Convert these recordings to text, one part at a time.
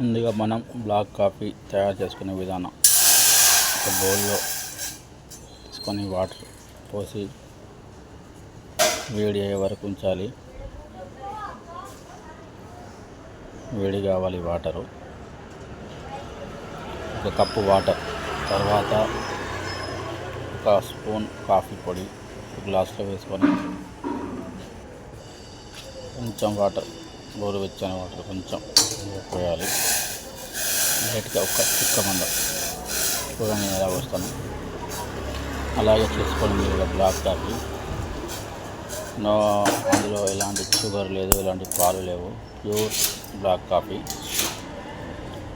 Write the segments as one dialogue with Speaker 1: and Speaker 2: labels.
Speaker 1: ముందుగా మనం black coffee తయారు చేసుకునే విధానం. ఒక బౌల్లో తీసుకొని వాటర్ పోసి వేడి అయ్యే వరకు ఉంచాలి. వేడి కావాలి వాటరు. ఒక కప్పు వాటర్ తర్వాత ఒక స్పూన్ కాఫీ పొడి గ్లాస్లో వేసుకొని కొంచెం వాటర్, గోరువెచ్చని వాటర్ కొంచెం పోయాలి. లైట్గా ఒక చుక్క మంద చూడండి ఎలా వస్తాను. అలాగే చేసుకొని మీరు బ్లాక్ కాఫీ. అందులో ఎలాంటి షుగర్ లేదు, ఎలాంటి పాలు లేవు, ప్యూర్ బ్లాక్ కాఫీ.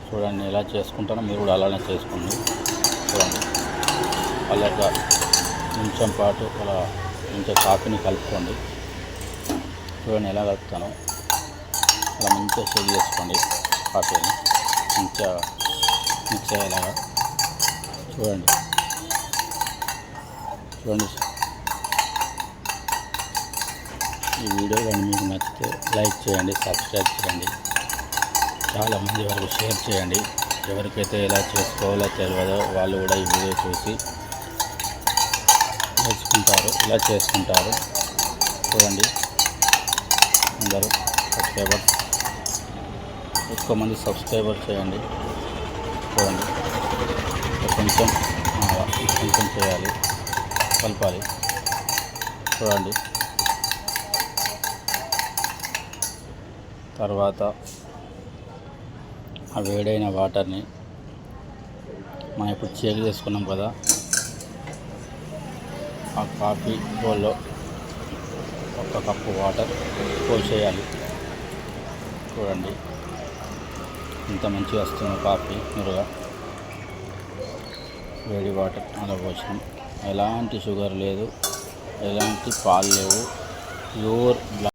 Speaker 1: చూడండి ఎలా చేసుకుంటానో మీరు కూడా అలానే చేసుకోండి. చూడండి అలాగా కొంచెం పాటు అలా కొంచెం కాఫీని కలుపుకోండి. చూడండి ఎలా కలుపుతాను. అలా మంచిగా షేక్ చేసుకోండి. కాఫీని మంచిగా మిక్స్ అయ్యేలాగా చూడండి. ఈ వీడియో కానీ మీకు నచ్చితే లైక్ చేయండి, సబ్స్క్రైబ్ చేయండి, చాలామంది వరకు షేర్ చేయండి. ఎవరికైతే ఎలా చేసుకోవాలో తెలియదో వాళ్ళు కూడా ఈ వీడియో చూసి నేర్చుకుంటారు, ఇలా చేసుకుంటారు. చూడండి అందరూ సబ్స్క్రైబర్స్, ఎక్కువ మంది సబ్స్క్రైబర్ చేయండి. చూడండి కొంచెం కొంచెం చేయాలి, కలపాలి. చూడండి తర్వాత ఆ వేడైన వాటర్ని మనం ఇప్పుడు షేక్ చేసుకున్నాం కదా, ఆ కాఫీ బౌల్లో ఒక కప్పు వాటర్ పోసేయాలి. చూడండి ఇంత మంచిగా వస్తుంది కాఫీ. మీరుగా వేడి వాటర్ అలా పోసాం. ఎలాంటి షుగర్ లేదు, ఎలాంటి పాలు లేవు, ప్యూర్